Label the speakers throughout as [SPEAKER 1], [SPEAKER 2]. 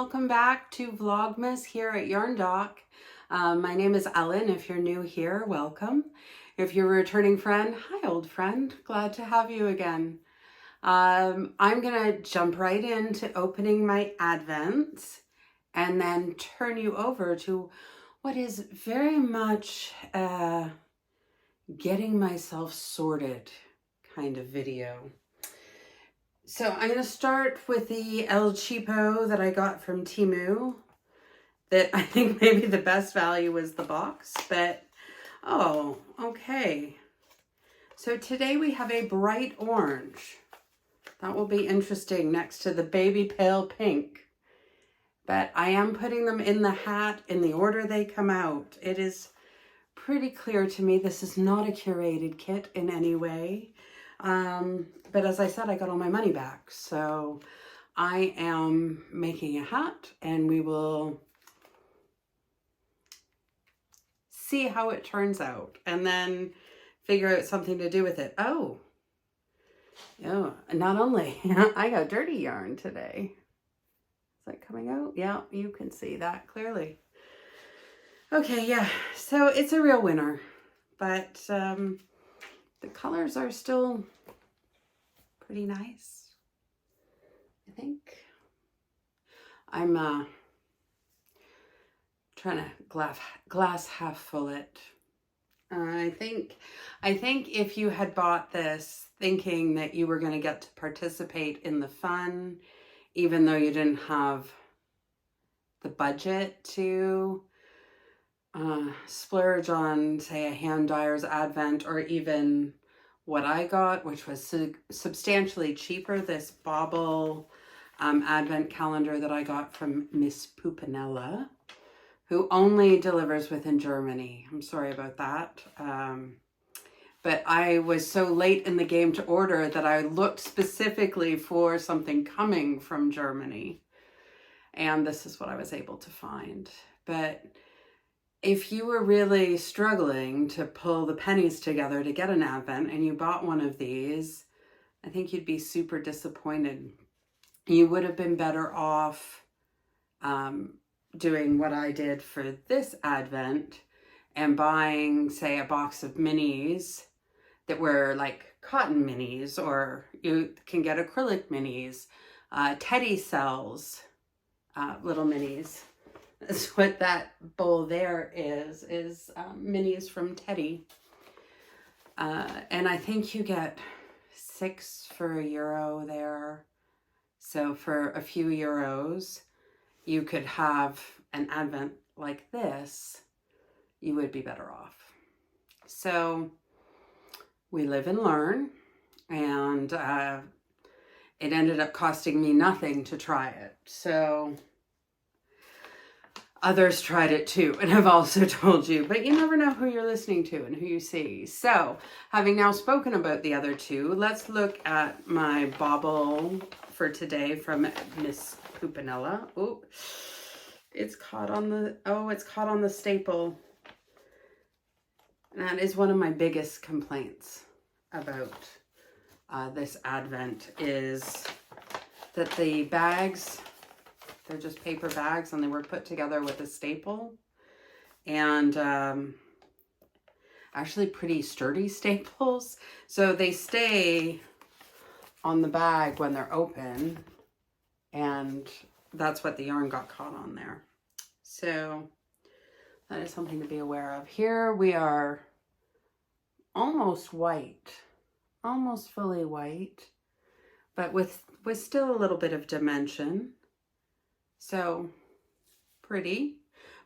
[SPEAKER 1] welcome back to Vlogmas here at Yarn Dock. My name is Ellen. If you're new here, welcome. If you're a returning friend, hi old friend, glad to have you again. I'm gonna jump right into opening my advents and then turn you over to what is very much getting myself sorted kind of video. So I'm going to start with the El Cheapo that I got from Temu. That I think maybe the best value was the box, but oh, okay. So today we have a bright orange. That will be interesting next to the baby pale pink. But I am putting them in the hat in the order they come out. It is pretty clear to me this is not a curated kit in any way. But as I said, I got all my money back. So I am making a hat and we will see how it turns out and then figure out something to do with it. Oh, not only I got dirty yarn today. Is that coming out? Yeah, you can see that clearly. Okay, yeah, so it's a real winner, but the colors are still pretty nice, I think. I'm trying to glass half full it. I think if you had bought this thinking that you were going to get to participate in the fun, even though you didn't have the budget to splurge on, say, a hand dyer's advent, or even what I got, which was substantially cheaper, this bauble advent calendar that I got from Miss Pupinella, who only delivers within Germany. I'm sorry about that. But I was so late in the game to order that I looked specifically for something coming from Germany. And this is what I was able to find. But if you were really struggling to pull the pennies together to get an advent and you bought one of these, I think you'd be super disappointed. You would have been better off doing what I did for this advent and buying, say, a box of minis that were like cotton minis, or you can get acrylic minis, teddy cells, little minis. That's what that bowl there is minis from Teddy. And I think you get 6 for €1 there. So for a few euros, you could have an advent like this. You would be better off. So we live and learn. And it ended up costing me nothing to try it. So others tried it too, and I've also told you, but you never know who you're listening to and who you see. So, having now spoken about the other two, let's look at my bauble for today from Miss Pupinella. Oh, it's caught on the staple. That is one of my biggest complaints about this advent, is that the bags, they're just paper bags and they were put together with a staple, and actually pretty sturdy staples. So they stay on the bag when they're open, and that's what the yarn got caught on there. So that is something to be aware of. Here we are almost white, almost fully white, but with still a little bit of dimension. So pretty,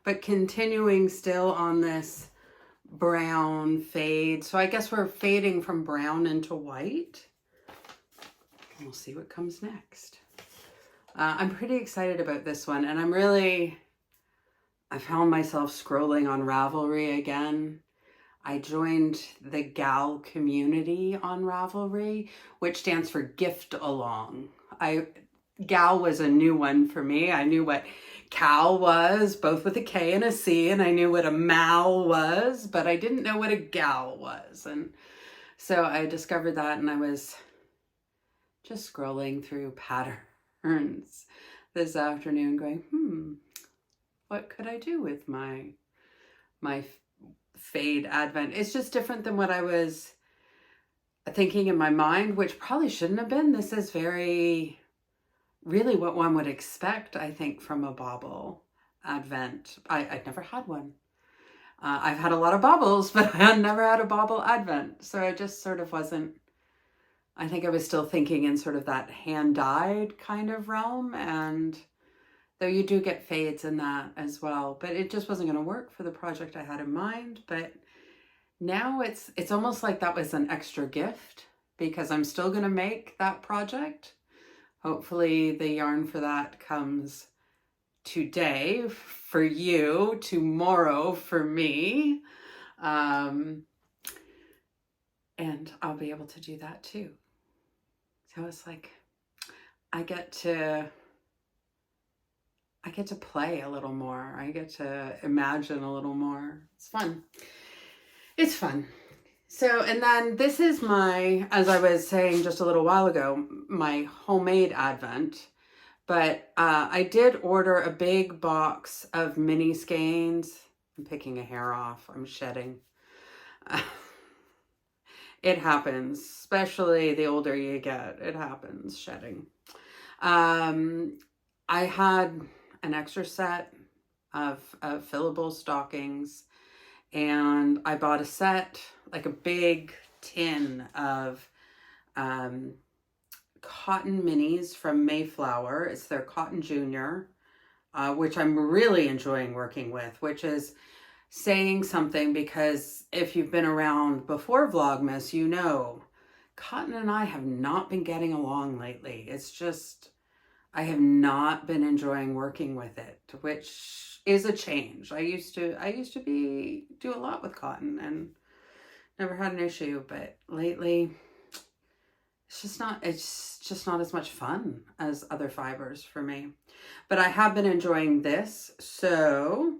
[SPEAKER 1] but continuing still on this brown fade. So I guess we're fading from brown into white. We'll see what comes next. I'm pretty excited about this one, and I found myself scrolling on Ravelry again. I joined the GAL community on Ravelry, which stands for Gift Along. GAL was a new one for me. I knew what CAL was, both with a K and a C, and I knew what a MAL was, but I didn't know what a GAL was. And so I discovered that, and I was just scrolling through patterns this afternoon going, what could I do with my fade advent? It's just different than what I was thinking in my mind, which probably shouldn't have been. This is really what one would expect, I think, from a bauble advent. I'd never had one. I've had a lot of baubles, but I had never had a bauble advent. So I just sort of wasn't, I think I was still thinking in sort of that hand-dyed kind of realm. And though you do get fades in that as well, but it just wasn't going to work for the project I had in mind. But now it's almost like that was an extra gift, because I'm still going to make that project. Hopefully the yarn for that comes today for you, tomorrow for me. And I'll be able to do that too. So it's like, I get to play a little more. I get to imagine a little more. It's fun. It's fun. So, and then this is my, as I was saying just a little while ago, my homemade advent. But I did order a big box of mini skeins. I'm picking a hair off. I'm shedding. It happens, especially the older you get. It happens, shedding. I had an extra set of fillable stockings, and I bought a set, like a big tin of cotton minis from Mayflower. It's their Cotton Junior, which I'm really enjoying working with, which is saying something, because if you've been around before Vlogmas, you know, Cotton and I have not been getting along lately. It's just, I have not been enjoying working with it, which is a change. I used to do a lot with Cotton and never had an issue, but lately it's just not as much fun as other fibers for me. But I have been enjoying this. So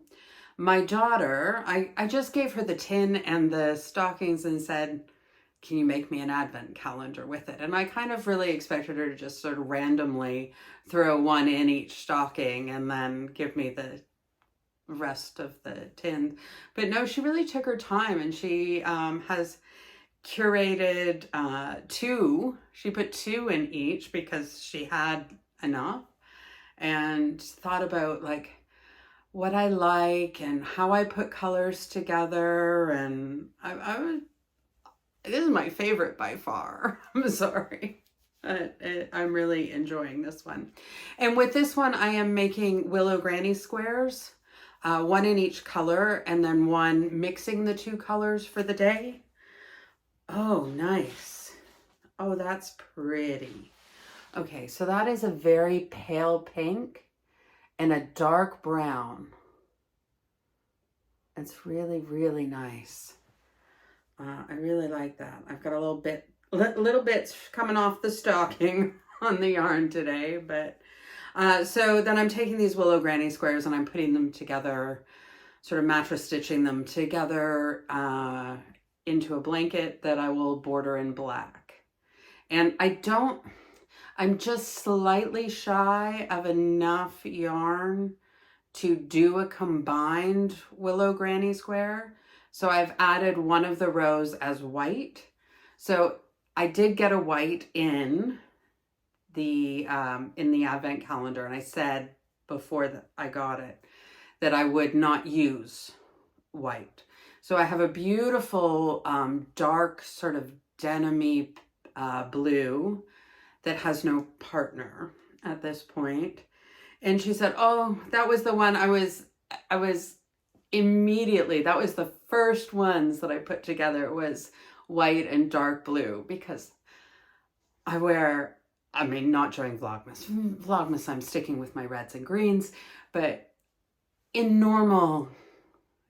[SPEAKER 1] my daughter, I just gave her the tin and the stockings and said, can you make me an advent calendar with it? And I kind of really expected her to just sort of randomly throw one in each stocking and then give me the rest of the tin. But no, she really took her time, and she has curated two. She put two in each because she had enough, and thought about like what I like and how I put colors together. And this is my favorite by far. I'm sorry. I'm really enjoying this one. And with this one, I am making Willow Granny Squares, one in each color, and then one mixing the two colors for the day. Oh, nice. Oh, that's pretty. Okay, so that is a very pale pink and a dark brown. It's really, really nice. I really like that. I've got a little bits coming off the stocking on the yarn today, but so then I'm taking these Willow Granny Squares and I'm putting them together, sort of mattress stitching them together into a blanket that I will border in black. And I'm just slightly shy of enough yarn to do a combined Willow Granny Square. So I've added one of the rows as white. So I did get a white in the advent calendar, and I said before that I got it that I would not use white. So I have a beautiful dark sort of denim-y blue that has no partner at this point. And she said, oh, that was the one I was immediately, that was the first ones that I put together. It was white and dark blue, because I wear, I mean, not during Vlogmas. Vlogmas, I'm sticking with my reds and greens, but in normal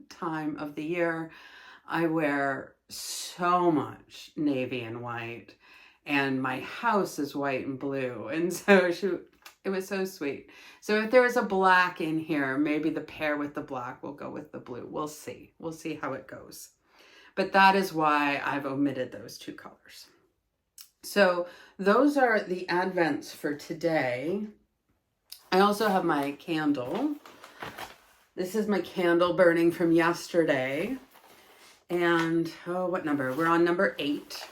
[SPEAKER 1] time of the year, I wear so much navy and white, and my house is white and blue. And so it was so sweet. So if there is a black in here, maybe the pair with the black will go with the blue. We'll see. We'll see how it goes. But that is why I've omitted those two colors. So those are the advents for today. I also have my candle. This is my candle burning from yesterday. And, oh, what number? We're on number 8.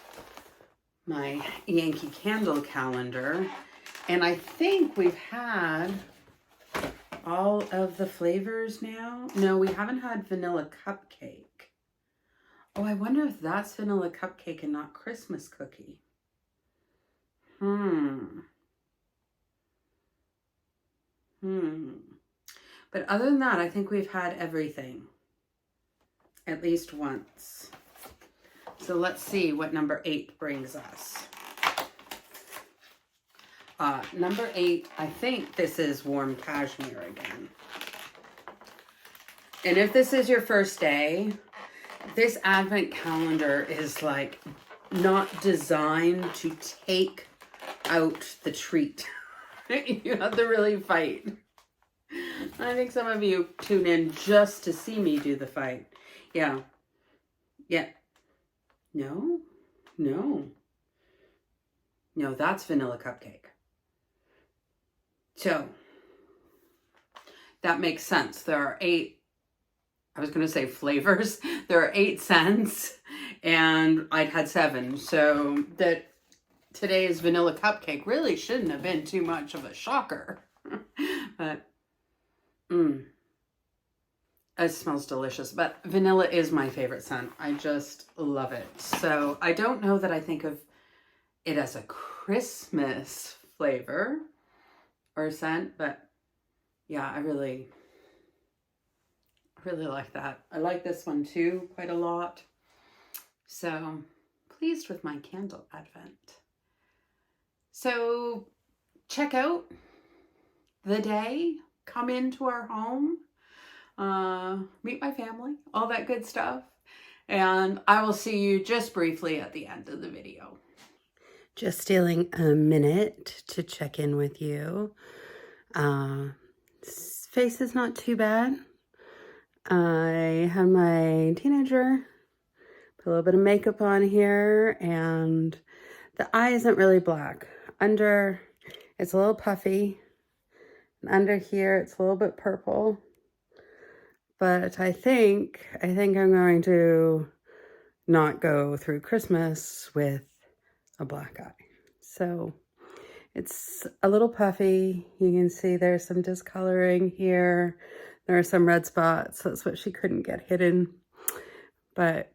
[SPEAKER 1] My Yankee Candle calendar. And I think we've had all of the flavors now. No, we haven't had vanilla cupcake. Oh, I wonder if that's vanilla cupcake and not Christmas cookie. But other than that, I think we've had everything. At least once. So let's see what number 8 brings us. Number 8, I think this is warm cashmere again. And if this is your first day, this advent calendar is like not designed to take out the treat. You have to really fight. I think some of you tune in just to see me do the fight. Yeah. No, that's vanilla cupcake. So that makes sense. There are 8, I was going to say flavors. There are 8 scents and I'd had 7. So that today's vanilla cupcake really shouldn't have been too much of a shocker. But, it smells delicious. But vanilla is my favorite scent. I just love it. So I don't know that I think of it as a Christmas flavor or scent, but yeah, I really like that. I like this one too quite a lot. So pleased with my candle advent. So check out the day, come into our home, meet my family, all that good stuff. And I will see you just briefly at the end of the video. Just stealing a minute to check in with you. Face is not too bad. I have my teenager, put a little bit of makeup on here, and the eye isn't really black. Under, it's a little puffy. And under here, it's a little bit purple. But I think I'm going to not go through Christmas with a black eye. So it's a little puffy. You can see there's some discoloring here. There are some red spots. That's what she couldn't get hidden. But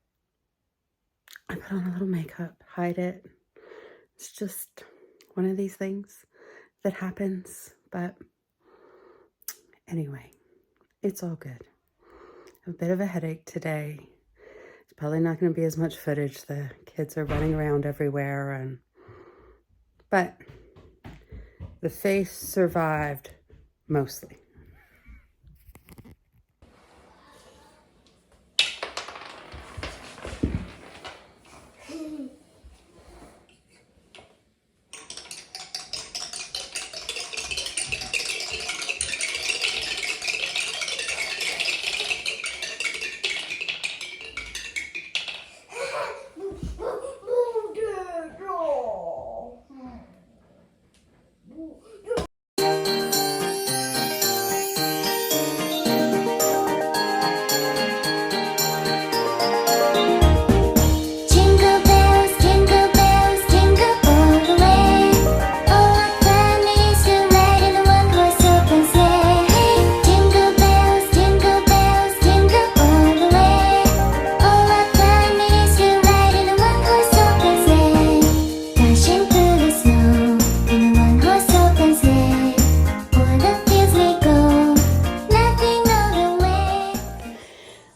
[SPEAKER 1] I put on a little makeup, hide it. It's just one of these things that happens. But anyway, it's all good. A bit of a headache today. It's probably not going to be as much footage. The kids are running around everywhere, but the face survived mostly.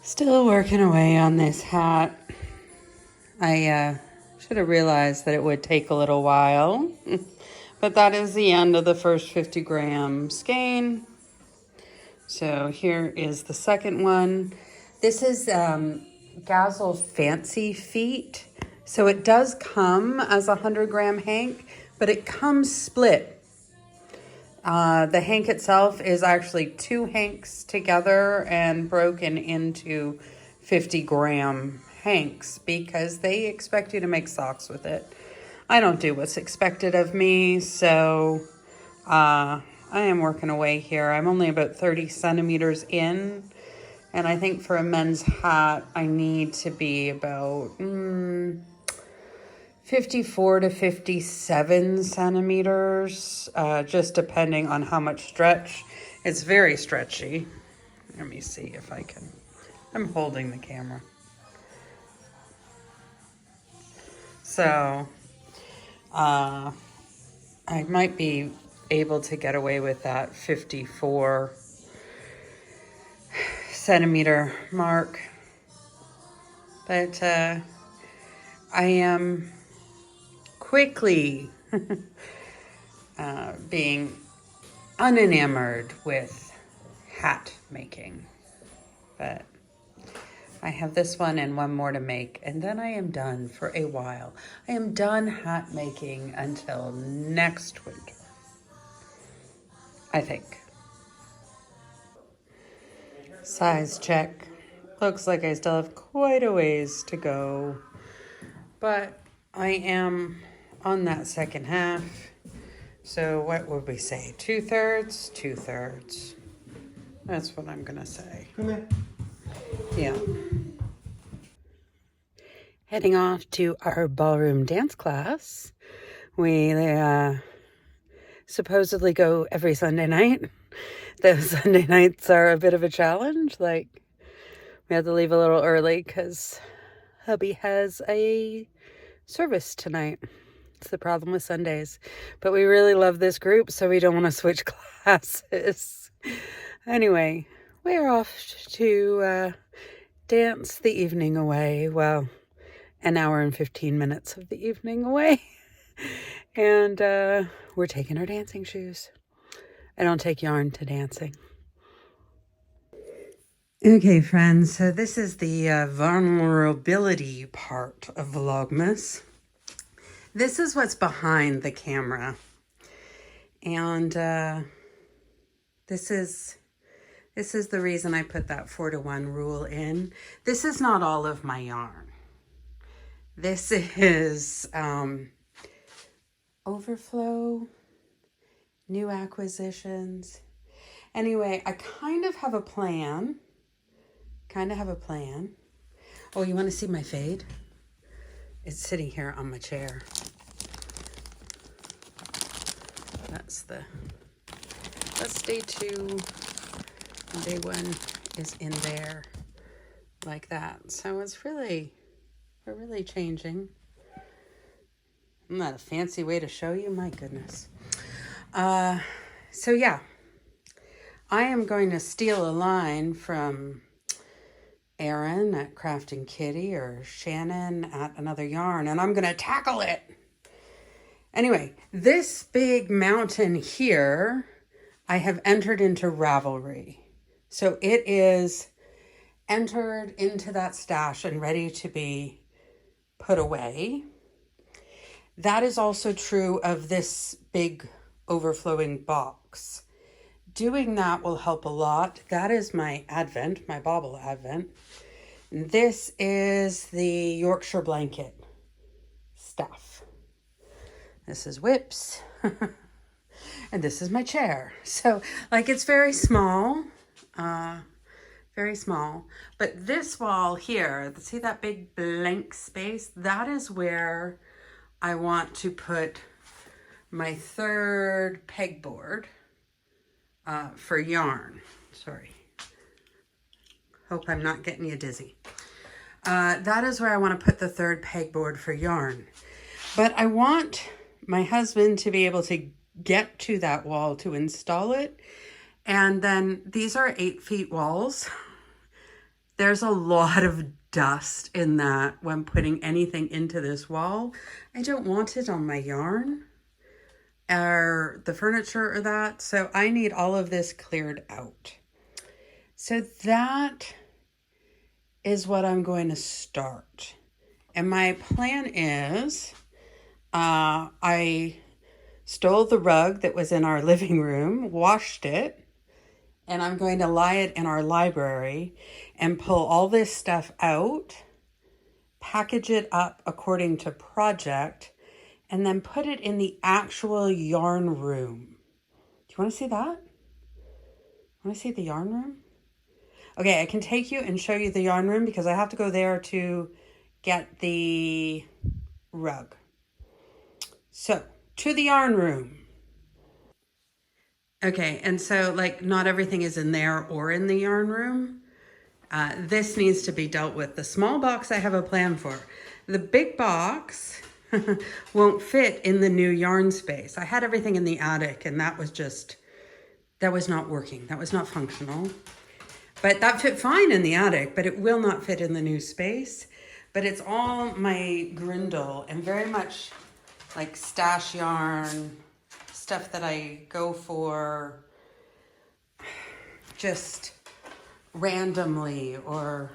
[SPEAKER 1] Still working away on this hat. I should have realized that it would take a little while. But that is the end of the first 50 gram skein. So here is the second one. This is Gazzle Fancy Feet. So it does come as a 100 gram hank, but it comes split. The hank itself is actually 2 hanks together and broken into 50 gram hanks because they expect you to make socks with it. I don't do what's expected of me, so I I am working away here. I'm only about 30 centimeters in. And I think for a men's hat, I need to be about 54 to 57 centimeters, just depending on how much stretch. It's very stretchy. Let me see if I can. I'm holding the camera. So, I might be able to get away with that 54 centimeter mark. But I am quickly being unenamored with hat making. But I have this one and one more to make, and then I am done for a while. I am done hat making until next winter, I think. Size check. Looks like I still have quite a ways to go, but I am on that second half. So what would we say? 2/3? 2/3. That's what I'm gonna say. Come here. Yeah. Heading off to our ballroom dance class. We supposedly go every Sunday night. Those Sunday nights are a bit of a challenge. Like, we had to leave a little early because hubby has a service tonight. It's the problem with Sundays. But we really love this group, so we don't want to switch classes. Anyway, we're off to dance the evening away. Well, an hour and 15 minutes of the evening away. And we're taking our dancing shoes. I don't take yarn to dancing. Okay, friends, so this is the vulnerability part of Vlogmas. This is what's behind the camera. And this is the reason I put that 4-to-1 rule in. This is not all of my yarn. This is overflow, new acquisitions. Anyway, I kind of have a plan. Oh, you want to see my fade? It's sitting here on my chair. That's day 2. Day 1 is in there like that. So we're really changing. Isn't that a fancy way to show you? My goodness. So yeah, I am going to steal a line from Erin at Crafting Kitty or Shannon at Another Yarn, and I'm going to tackle it. Anyway, this big mountain here, I have entered into Ravelry. So it is entered into that stash and ready to be put away. That is also true of this big overflowing box. Doing that will help a lot. That is my Advent, my bauble Advent. And this is the Yorkshire blanket stuff. This is whips. And this is my chair. So, like, it's very small. Very small. But this wall here, see that big blank space? That is where I want to put my 3rd pegboard for yarn. Sorry. Hope I'm not getting you dizzy. That is where I want to put the 3rd pegboard for yarn. But I want my husband to be able to get to that wall to install it. And then these are 8 feet walls. There's a lot of dust in that when putting anything into this wall. I don't want it on my yarn or the furniture or that. So I need all of this cleared out. So that is what I'm going to start. And my plan is, I stole the rug that was in our living room, washed it, and I'm going to lie it in our library and pull all this stuff out, package it up according to project, and then put it in the actual yarn room. you want to see that? Want to see the yarn room? Okay, I can take you and show you the yarn room because I have to go there to get the rug. So, to the yarn room. Okay, and so like not everything is in there or in the yarn room. This needs to be dealt with. The small box I have a plan for. The big box won't fit in the new yarn space. I had everything in the attic and that was not working. That was not functional. But that fit fine in the attic, but it will not fit in the new space. But it's all my Grindle and very much like stash yarn, stuff that I go for just randomly or,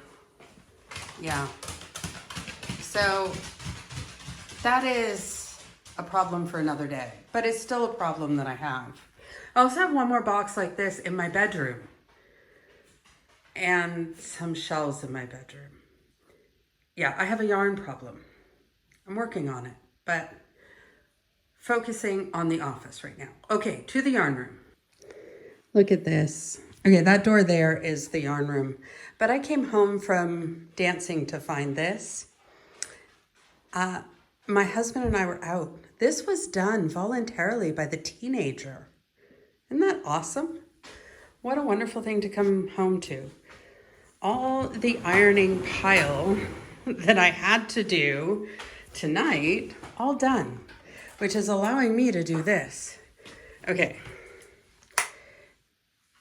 [SPEAKER 1] yeah. So that is a problem for another day, but it's still a problem that I have. I also have one more box like this in my bedroom. And some shelves in my bedroom. Yeah, I have a yarn problem. I'm working on it, but focusing on the office right now. Okay, to the yarn room. Look at this. Okay, that door there is the yarn room. But I came home from dancing to find this. My husband and I were out. This was done voluntarily by the teenager. Isn't that awesome? What a wonderful thing to come home to. All the ironing pile that I had to do tonight, all done, which is allowing me to do this. Okay.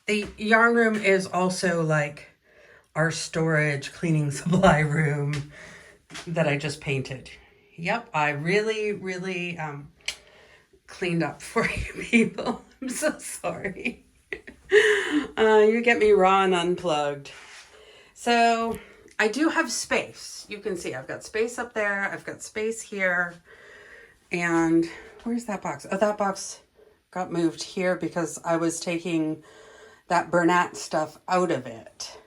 [SPEAKER 1] The yarn room is also like our storage cleaning supply room that I just painted. Yep, I really cleaned up for you people. I'm so sorry. You get me raw and unplugged. So I do have space. You can see I've got space up there. I've got space here. And where's that box? Oh, that box got moved here because I was taking that Bernat stuff out of it.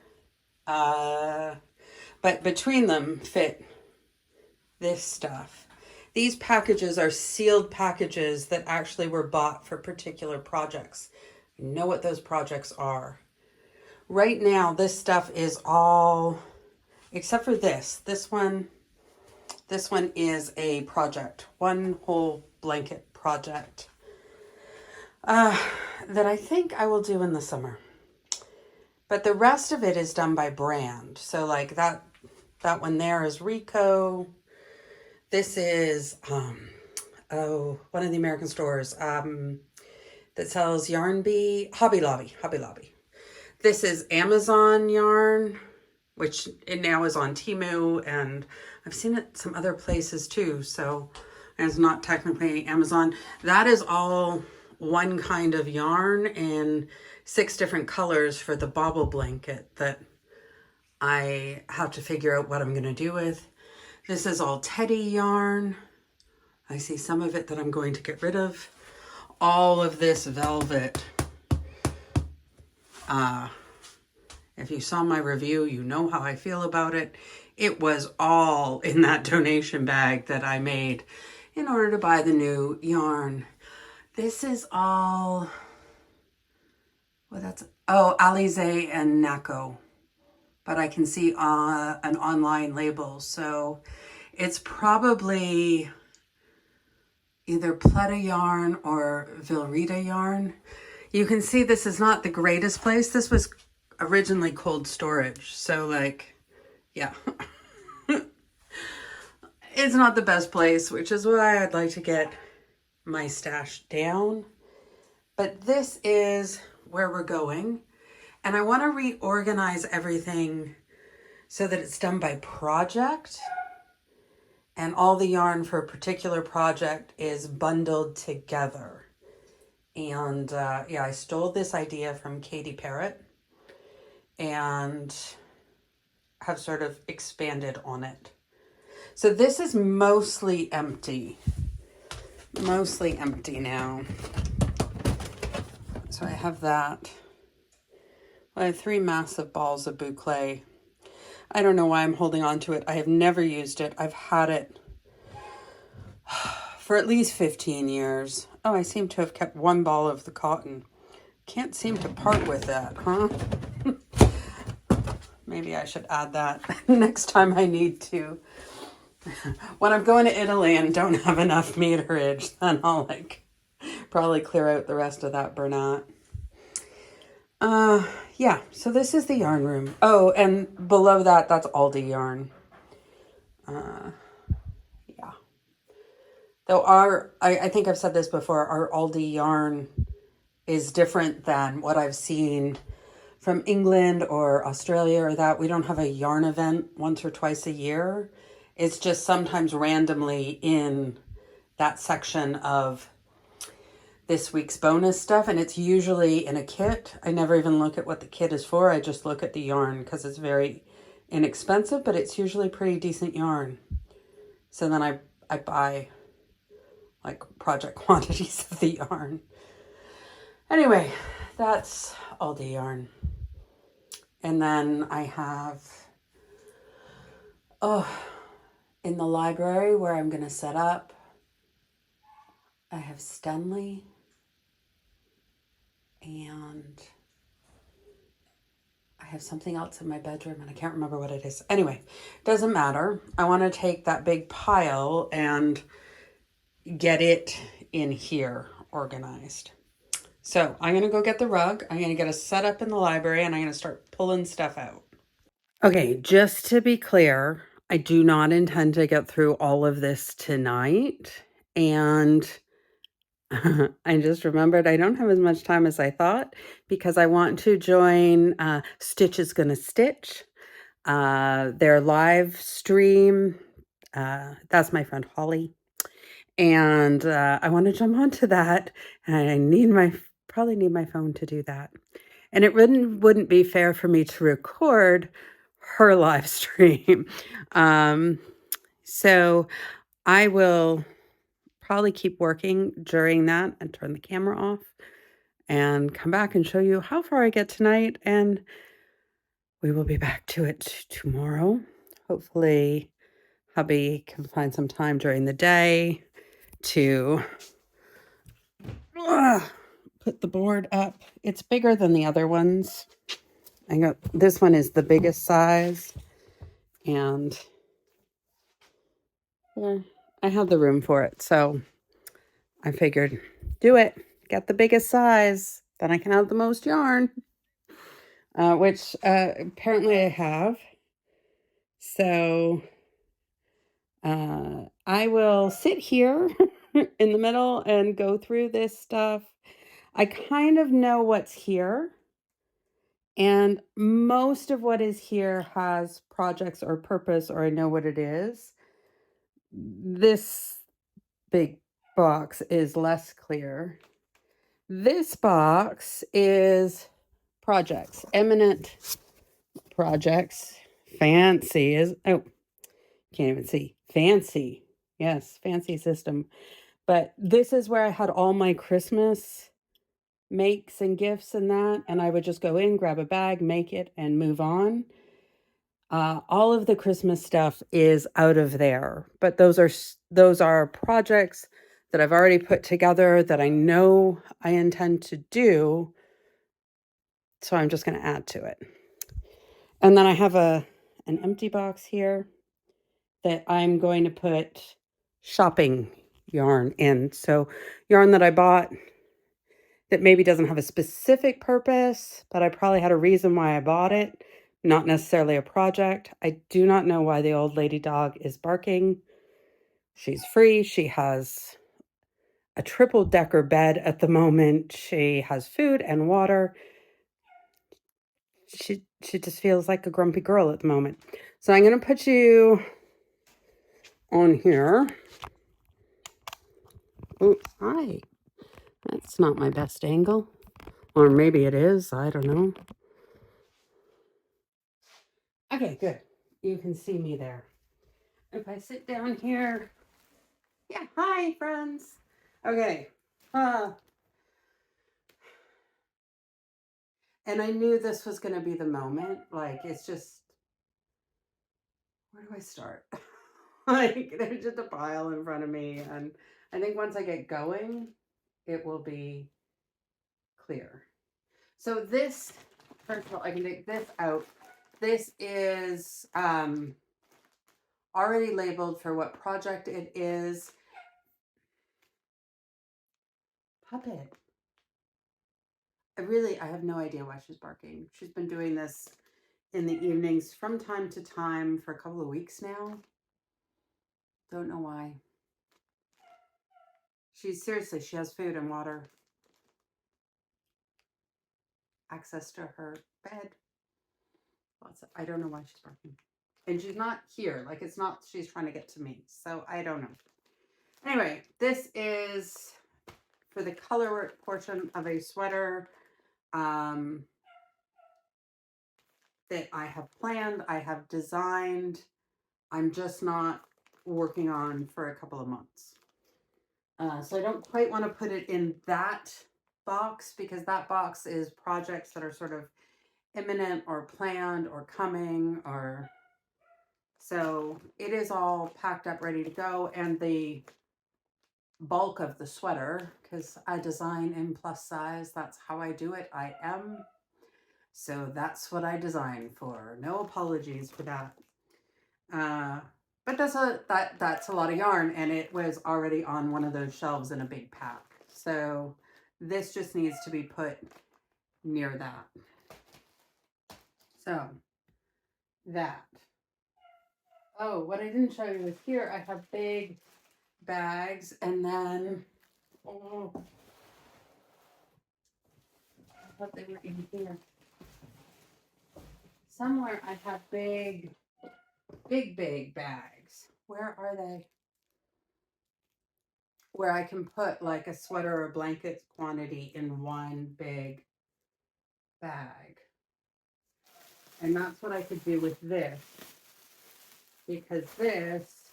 [SPEAKER 1] But between them fit this stuff. These packages are sealed packages that actually were bought for particular projects. I know what those projects are. Right now, this stuff is all, except for this. This one is a project. One whole blanket project that I think I will do in the summer. But the rest of it is done by brand. So like that one there is Rico. This is, one of the American stores that sells Yarn Bee, Hobby Lobby. This is Amazon yarn, which it now is on Temu, and I've seen it some other places too, so it's not technically Amazon. That is all one kind of yarn in 6 different colors for the bobble blanket that I have to figure out what I'm going to do with. This is all teddy yarn. I see some of it that I'm going to get rid of. All of this velvet. If you saw my review, you know how I feel about it. It was all in that donation bag that I made in order to buy the new yarn. This is all, Alize and Nako. But I can see an online label. So it's probably either Pleta yarn or Vilrita yarn. You can see this is not the greatest place. This was originally cold storage. So like, yeah. It's not the best place, which is why I'd like to get my stash down. But this is where we're going. And I want to reorganize everything so that it's done by project. And all the yarn for a particular project is bundled together. And yeah, I stole this idea from Katie Parrott and have sort of expanded on it. So this is mostly empty. Mostly empty now. So I have that. I have 3 massive balls of boucle. I don't know why I'm holding on to it. I have never used it. I've had it for at least 15 years. Oh, I seem to have kept 1 ball of the cotton. Can't seem to part with that, huh? Maybe I should add that next time I need to. When I'm going to Italy and don't have enough meterage, then I'll like probably clear out the rest of that burnout. Yeah, so this is the yarn room. Oh, and below that, that's Aldi yarn. Yeah. Though I think I've said this before, our Aldi yarn is different than what I've seen from England or Australia or that. We don't have a yarn event once or twice a year. It's just sometimes randomly in that section of this week's bonus stuff, and it's usually in a kit. I never even look at what the kit is for. I just look at the yarn because it's very inexpensive, but it's usually pretty decent yarn. So then I buy like project quantities of the yarn. Anyway, that's all the yarn. And then I have, in the library where I'm going to set up, I have Stenley and I have something else in my bedroom and I can't remember what it is. Anyway, doesn't matter. I want to take that big pile and get it in here organized. So I'm going to go get the rug. I'm going to get it set up in the library and I'm going to start pulling stuff out. Okay, just to be clear, I do not intend to get through all of this tonight. And I just remembered I don't have as much time as I thought because I want to join Stitch is Gonna Stitch, their live stream. That's my friend Holly. And I want to jump onto that. And I probably need my phone to do that. And it wouldn't be fair for me to record her live stream. So I will probably keep working during that and turn the camera off and come back and show you how far I get tonight. And we will be back to it tomorrow. Hopefully hubby can find some time during the day to put the board up. It's bigger than the other ones. This one is the biggest size, and yeah, I have the room for it. So I figured, do it. Get the biggest size. Then I can have the most yarn, which apparently I have. So I will sit here in the middle and go through this stuff. I kind of know what's here. And most of what is here has projects or purpose, or I know what it is. This big box is less clear. This box is projects, eminent projects. Fancy is, oh, can't even see. Fancy. Yes, fancy system. But this is where I had all my Christmas makes and gifts and that. And I would just go in, grab a bag, make it, and move on. All of the Christmas stuff is out of there, but those are projects that I've already put together that I know I intend to do. So I'm just going to add to it. And then I have an empty box here that I'm going to put shopping yarn in. So yarn that I bought that maybe doesn't have a specific purpose, but I probably had a reason why I bought it. Not necessarily a project. I do not know why the old lady dog is barking. She's free. She has a triple-decker bed at the moment. She has food and water. She just feels like a grumpy girl at the moment. So I'm going to put you on here. Oh, hi. That's not my best angle. Or maybe it is. I don't know. Okay, good. You can see me there. If I sit down here, yeah, hi, friends. Okay. And I knew this was going to be the moment. Like, it's just, where do I start? Like, there's just a pile in front of me. And I think once I get going, it will be clear. So this, first of all, I can take this out. This is already labeled for what project it is. Puppet. I have no idea why she's barking. She's been doing this in the evenings from time to time for a couple of weeks now. Don't know why. She has food and water. Access to her bed. I don't know why she's barking. And she's not here. Like, it's not, she's trying to get to me. So I don't know. Anyway, this is for the color portion of a sweater that I have planned, I have designed. I'm just not working on for a couple of months. So I don't quite want to put it in that box because that box is projects that are sort of imminent or planned or coming, or so it is all packed up, ready to go. And the bulk of the sweater, because I design in plus size, that's how I do it. I am. So that's what I designed for. No apologies for that. But that's a lot of yarn, and it was already on one of those shelves in a big pack. So this just needs to be put near that. So that. Oh, what I didn't show you is here I have big bags, and then I thought they were in here. Somewhere I have big bags. Where are they? Where I can put like a sweater or blanket quantity in one big bag. And that's what I could do with this. Because this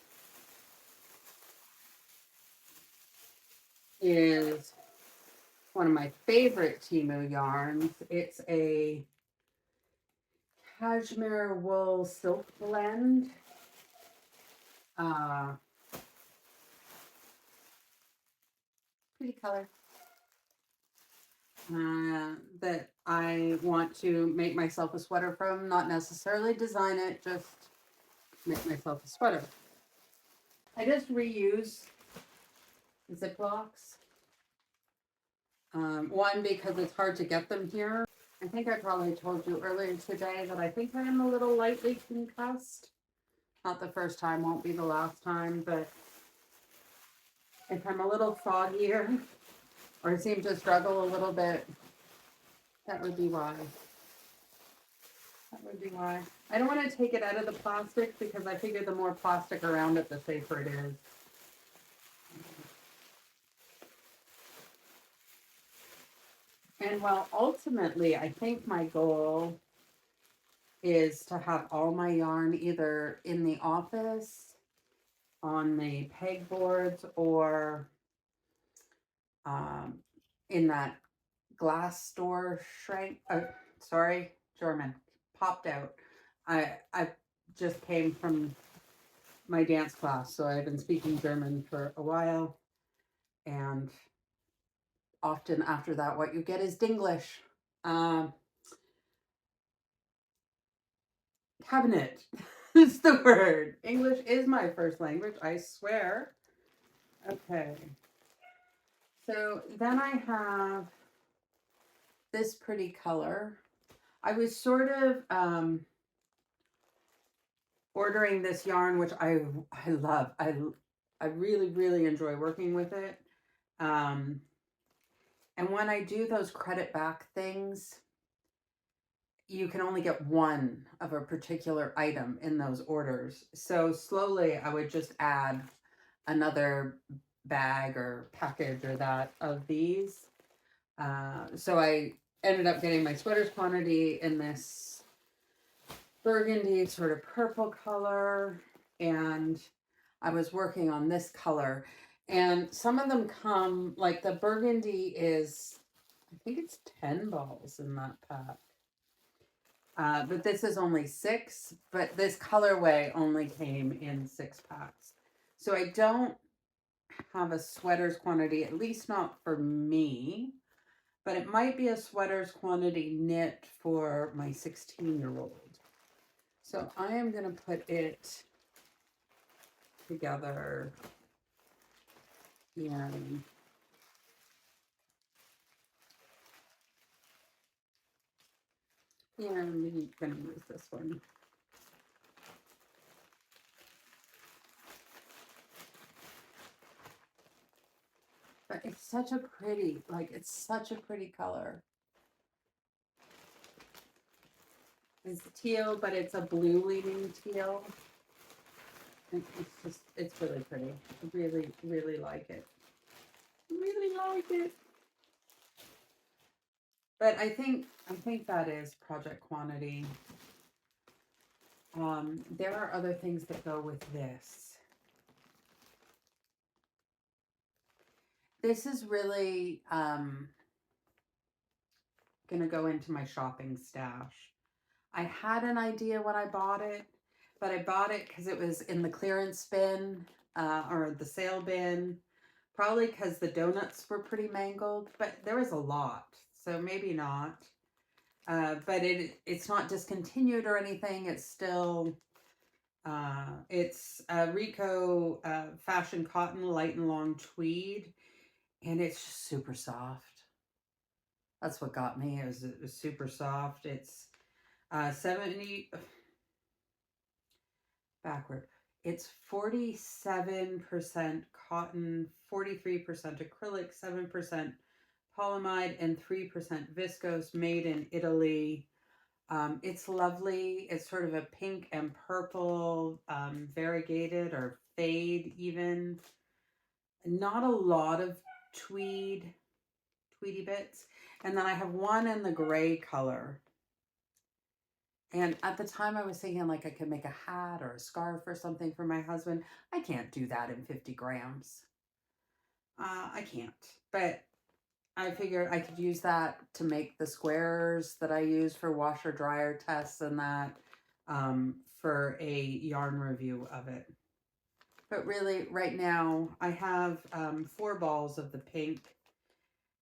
[SPEAKER 1] is one of my favorite Temu yarns. It's a cashmere wool silk blend. Pretty color. That I want to make myself a sweater from. Not necessarily design it, just make myself a sweater. I just reuse Ziplocs. One, because it's hard to get them here. I think I probably told you earlier today that I think I am a little lightly concussed. Not the first time, won't be the last time, but if I'm a little foggier or seem to struggle a little bit, that would be why. That would be why. I don't want to take it out of the plastic because I figure the more plastic around it, the safer it is. And while ultimately, I think my goal is to have all my yarn either in the office, on the pegboards, or in that glass door shrink. Sorry, German popped out. I just came from my dance class, so I've been speaking German for a while, and often after that, what you get is Dinglish. Cabinet is the word. English is my first language, I swear. Okay. So then I have this pretty color. I was sort of ordering this yarn, which I love. I really enjoy working with it. And when I do those credit back things, you can only get one of a particular item in those orders. So slowly I would just add another bag or package or that of these. So I ended up getting my sweaters quantity in this burgundy sort of purple color, and I was working on this color, and some of them come, like the burgundy is, I think it's 10 balls in that pack. But this is only 6, but this colorway only came in 6 packs. So I don't have a sweaters quantity, at least not for me. but it might be a sweaters quantity knit for my 16-year-old. So I am going to put it together and I'm going to use this one. But it's such a pretty, like, it's such a pretty color. It's teal, but it's a blue leaning teal. And it's really pretty. I really, really like it. Really like it. But I think that is project quantity. There are other things that go with this. This is really gonna go into my shopping stash. I had an idea when I bought it, but I bought it because it was in the clearance bin or the sale bin. Probably because the donuts were pretty mangled, but there was a lot, so maybe not. But it's not discontinued or anything. It's still, it's Rico fashion cotton light and long tweed, and it's just super soft. That's what got me. It was super soft. It's 70 backward. It's 47% cotton, 43% acrylic, 7% polyamide, and 3% viscose, made in Italy. It's lovely. It's sort of a pink and purple, variegated or fade even. Not a lot of tweedy bits. And then I have one in the gray color. And at the time I was thinking like I could make a hat or a scarf or something for my husband. I can't do that in 50 grams. I can't. But I figured I could use that to make the squares that I use for washer dryer tests and that for a yarn review of it. But really right now I have 4 balls of the pink.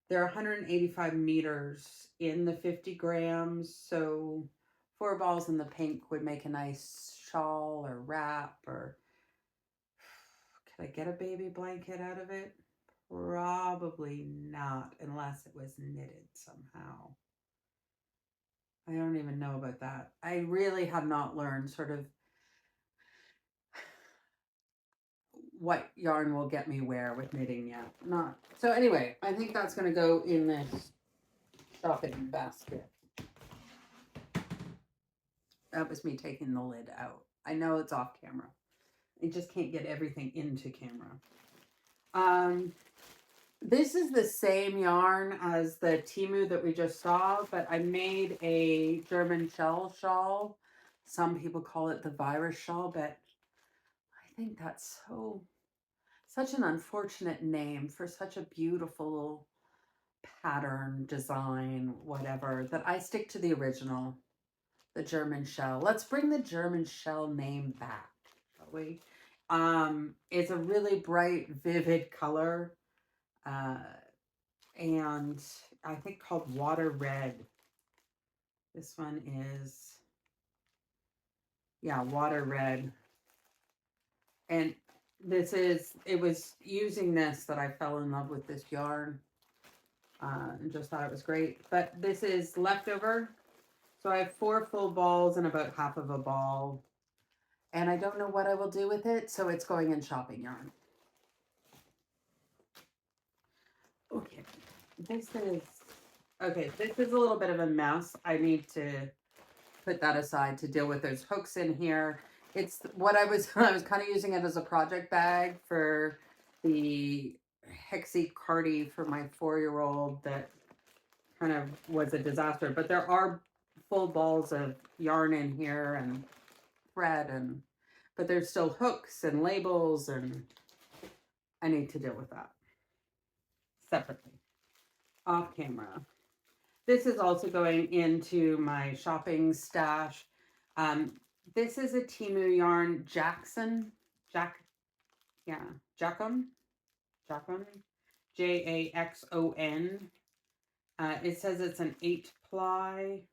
[SPEAKER 1] They're 185 meters in the 50 grams. So 4 balls in the pink would make a nice shawl or wrap, or could I get a baby blanket out of it? Probably not, unless it was knitted somehow. I don't even know about that. I really have not learned sort of what yarn will get me where with knitting yet. Not. So anyway, I think that's going to go in this shopping basket. That was me taking the lid out. I know it's off camera. I just can't get everything into camera. This is the same yarn as the Temu that we just saw, but I made a German shell shawl. Some people call it the virus shawl, but I think that's such an unfortunate name for such a beautiful pattern, design, whatever, that I stick to the original, the German shell. Let's bring the German shell name back, shall we? It's a really bright, vivid color. And I think called Water Red. This one is, yeah, Water Red. And it was using this that I fell in love with this yarn. And just thought it was great. But this is leftover. So I have 4 full balls and about half of a ball. And I don't know what I will do with it, so it's going in shopping yarn. Okay, this is a little bit of a mess. I need to put that aside to deal with those hooks in here. It's what I was kind of using it as a project bag for the Hexie Cardi for my 4-year-old that kind of was a disaster. But there are full balls of yarn in here and thread, but there's still hooks and labels, and I need to deal with that separately off camera. This is also going into my shopping stash. This is a Temu yarn, Jackson, Jackson, Jackson, It says it's an 8-ply.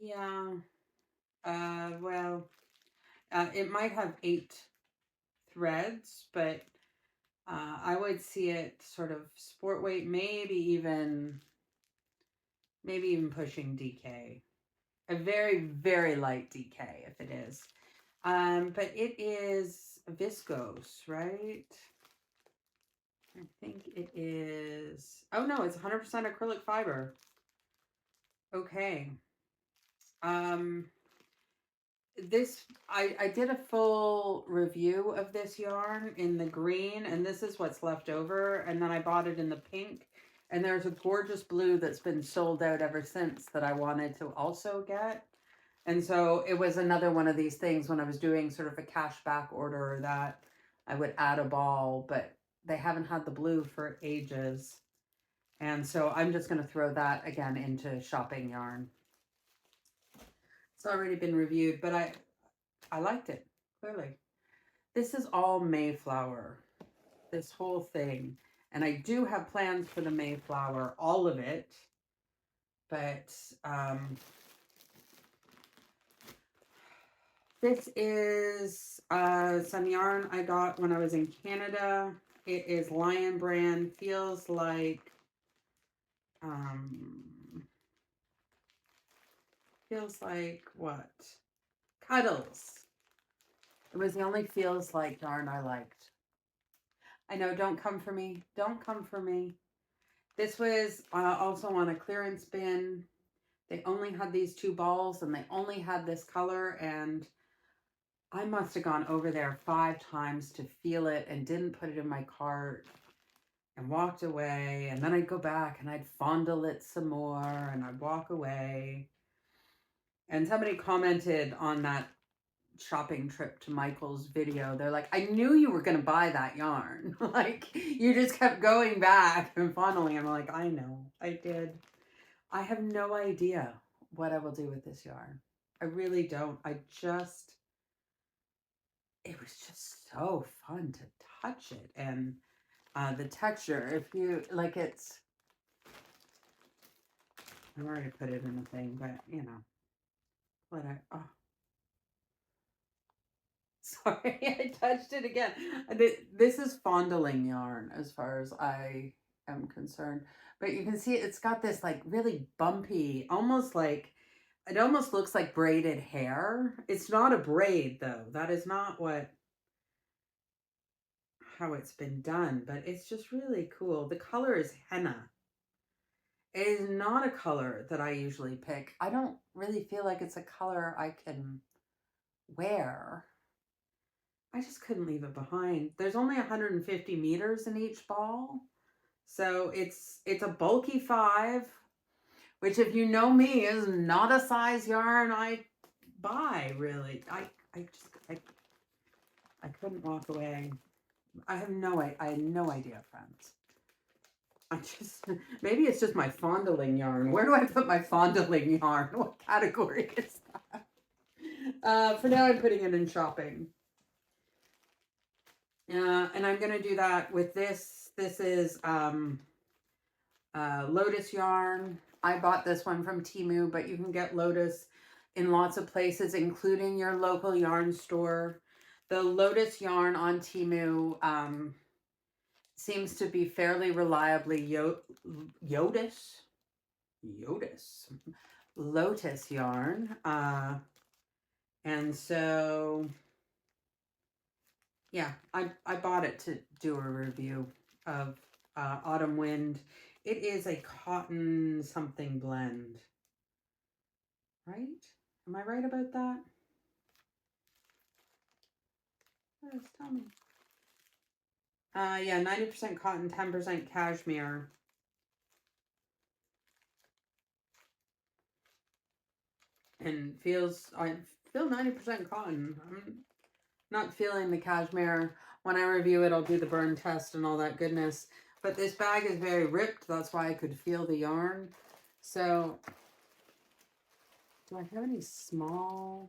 [SPEAKER 1] Yeah. Well, it might have 8 threads, but I would see it sort of sport weight, maybe even pushing DK. A very, very light DK if it is. But it is viscose, right? I think it is. Oh no, it's 100% acrylic fiber. Okay. This, I did a full review of this yarn in the green, and this is what's left over. And then I bought it in the pink, and there's a gorgeous blue that's been sold out ever since that I wanted to also get. And so it was another one of these things when I was doing sort of a cash back order that I would add a ball, but they haven't had the blue for ages. And so I'm just going to throw that again into shopping yarn. It's already been reviewed, but I liked it, clearly. This is all Mayflower, this whole thing. And I do have plans for the Mayflower, all of it. But this is some yarn I got when I was in Canada. It is Lion brand, feels like what? Cuddles. It was the only feels like yarn I liked. I know, don't come for me. Don't come for me. This was also on a clearance bin. They only had these 2 balls and they only had this color, and I must have gone over there 5 times to feel it and didn't put it in my cart and walked away. And then I'd go back and I'd fondle it some more and I'd walk away. And somebody commented on that shopping trip to Michael's video. They're like, I knew you were going to buy that yarn. Like, you just kept going back and fondling. I'm like, I know, I did. I have no idea what I will do with this yarn. I really don't. It was just so fun to touch it. And the texture, if you like, I've already put it in the thing, but you know, sorry, I touched it again. This is fondling yarn as far as I am concerned. But you can see it's got this like really bumpy, almost like, it almost looks like braided hair. It's not a braid though. That is not how it's been done, but it's just really cool. The color is henna. It is not a color that I usually pick. I don't really feel like it's a color I can wear. I just couldn't leave it behind. There's only 150 meters in each ball. So it's a bulky 5, which if you know me is not a size yarn I buy, really. I couldn't walk away. I had no idea, friends. Maybe it's just my fondling yarn. Where do I put my fondling yarn? What category is that? For now, I'm putting it in shopping. And I'm going to do that with this. This is Lotus yarn. I bought this one from Temu, but you can get Lotus in lots of places, including your local yarn store. The Lotus yarn on Temu seems to be fairly reliably Lotus yarn. And so, yeah, I bought it to do a review of Autumn Wind. It is a cotton something blend, right? Am I right about that? Yes, tell me. Yeah, 90% cotton, 10% cashmere. And I feel 90% cotton. I'm not feeling the cashmere. When I review it, I'll do the burn test and all that goodness. But this bag is very ripped. That's why I could feel the yarn. So, do I have any small?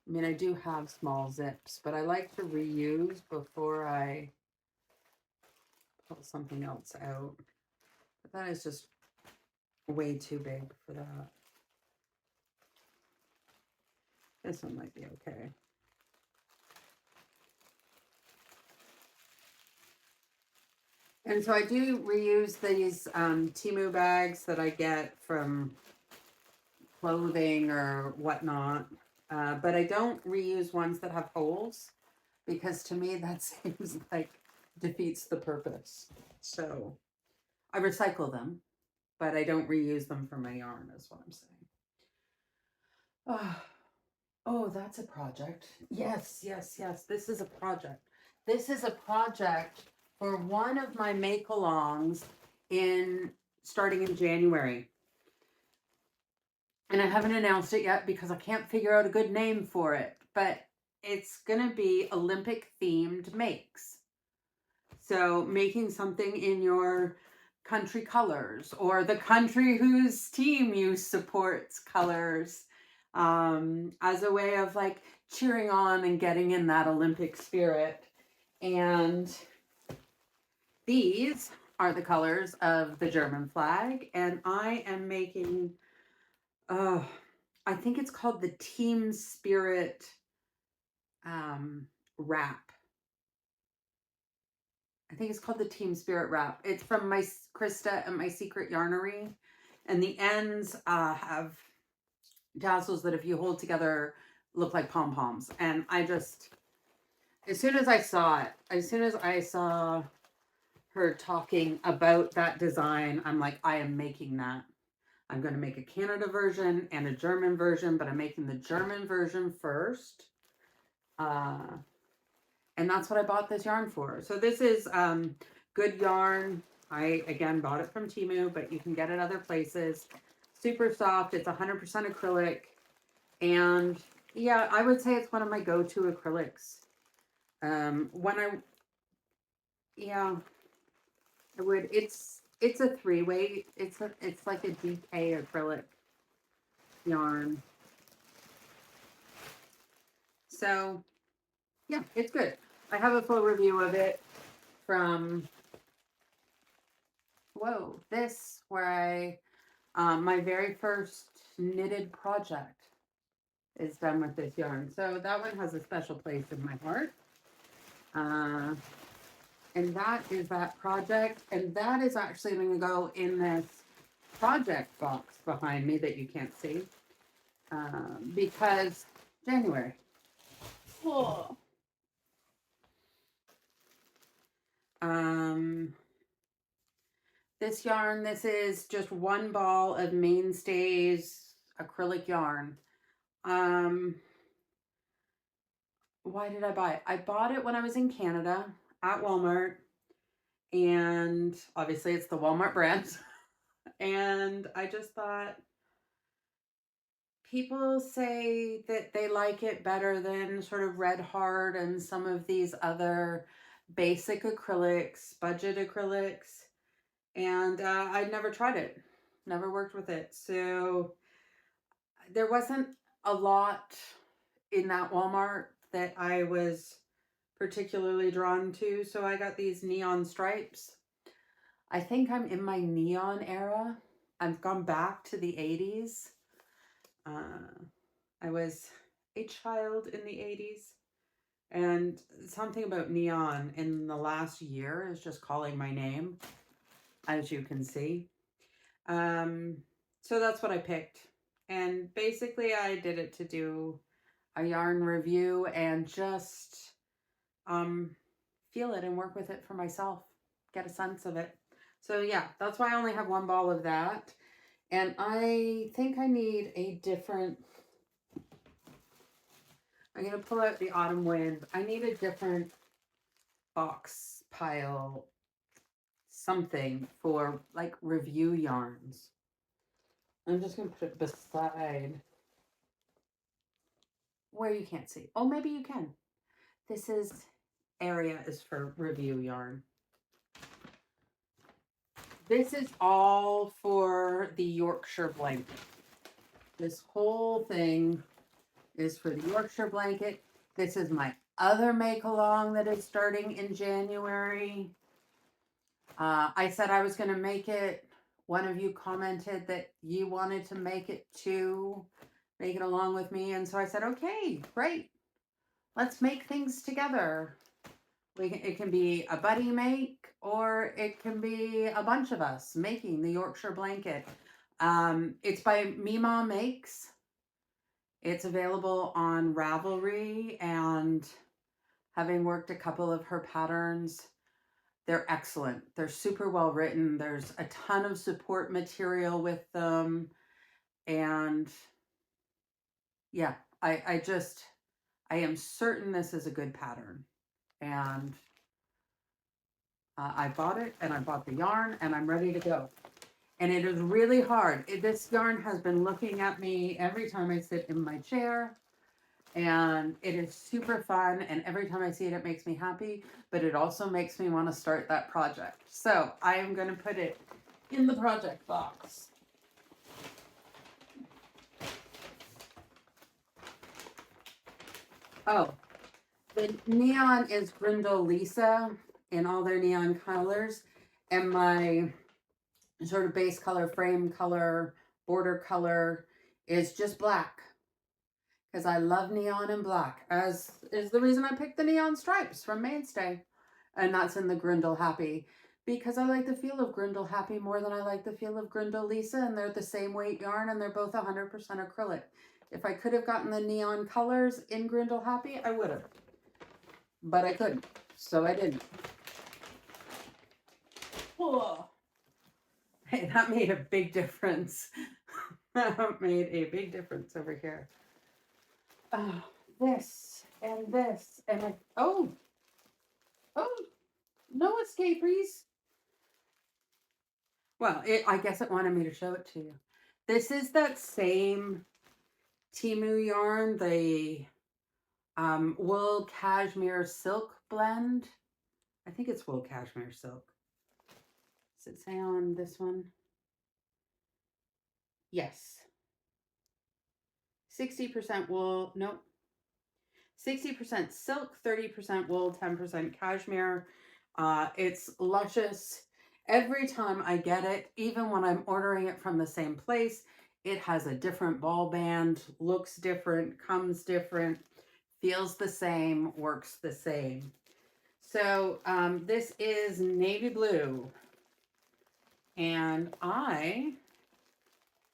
[SPEAKER 1] I mean, I do have small zips, but I like to reuse before I pull something else out. But that is just way too big for that. This one might be okay. And so I do reuse these Temu bags that I get from clothing or whatnot. But I don't reuse ones that have holes, because to me that seems like defeats the purpose. So I recycle them, but I don't reuse them for my yarn, is what I'm saying. Oh, that's a project. Yes, yes, yes. This is a project. This is a project for one of my make-alongs starting in January. And I haven't announced it yet because I can't figure out a good name for it. But it's going to be Olympic-themed makes. So making something in your country colors, or the country whose team you support's colors, as a way of like cheering on and getting in that Olympic spirit. And these are the colors of the German flag. And I am making, I think it's called the Team Spirit wrap. I think it's called the Team Spirit wrap. It's from my Krista and My Secret Yarnery. And the ends have tassels that if you hold together look like pom-poms. And I just, as soon as I saw her talking about that design, I'm like, I am making that. I'm going to make a Canada version and a German version, but I'm making the German version first. And that's what I bought this yarn for. So this is good yarn. I, again, bought it from Temu, but you can get it other places. Super soft. It's 100% acrylic. And yeah, I would say it's one of my go-to acrylics. I would, it's a 3-weight. It's like a DK acrylic yarn. So yeah, it's good. I have a full review of it from, where I, my very first knitted project is done with this yarn. So that one has a special place in my heart. And that is that project. And that is actually going to go in this project box behind me that you can't see. Because January. Oh. This yarn, this is just one ball of Mainstays acrylic yarn. Why did I buy it? I bought it when I was in Canada at Walmart. And obviously it's the Walmart brand. And I just thought, people say that they like it better than sort of Red Heart and some of these other basic acrylics, budget acrylics. And I'd never tried it, never worked with it. So there wasn't a lot in that Walmart that I was particularly drawn to. So I got these neon stripes. I think I'm in my neon era. I've gone back to the 80s. I was a child in the 80s. And something about neon in the last year is just calling my name, as you can see. So that's what I picked. And basically I did it to do a yarn review and just feel it and work with it for myself, get a sense of it. So yeah, that's why I only have one ball of that. And I think I need a different, I'm going to pull out the Autumn Wind. I need a different box pile, something for like review yarns. I'm just going to put it beside where you can't see. Oh, maybe you can. This area is for review yarn. This is all for the Yorkshire blanket. This whole thing is for the Yorkshire blanket. This is my other make-along that is starting in January. I said I was going to make it. One of you commented that you wanted to make it too, make it along with me. And so I said, okay, great. Let's make things together. It can be a buddy make, or it can be a bunch of us making the Yorkshire blanket. It's by Mima Makes. It's available on Ravelry, and having worked a couple of her patterns, they're excellent. They're super well written. There's a ton of support material with them. And yeah, I am certain this is a good pattern. And I bought it, and I bought the yarn, and I'm ready to go. And it is really hard. This yarn has been looking at me every time I sit in my chair. And it is super fun, and every time I see it, it makes me happy, but it also makes me want to start that project. So I am going to put it in the project box. Oh, the neon is Grindle Lisa in all their neon colors, and my sort of base color, frame color, border color is just black. Because I love neon and black, as is the reason I picked the neon stripes from Mainstay. And that's in the Grindle Happy, because I like the feel of Grindle Happy more than I like the feel of Grindle Lisa, and they're the same weight yarn, and they're both 100% acrylic. If I could have gotten the neon colors in Grindle Happy, I would have. But I couldn't, so I didn't. Oh. Hey, that made a big difference. That made a big difference over here. This and this and oh, no escaperies. Well, I guess it wanted me to show it to you. This is that same Temu yarn, the wool cashmere silk blend. I think it's wool cashmere silk. Does it say on this one? Yes. 60% wool, nope. 60% silk, 30% wool, 10% cashmere. It's luscious. Every time I get it, even when I'm ordering it from the same place, it has a different ball band, looks different, comes different, feels the same, works the same. So this is navy blue. And I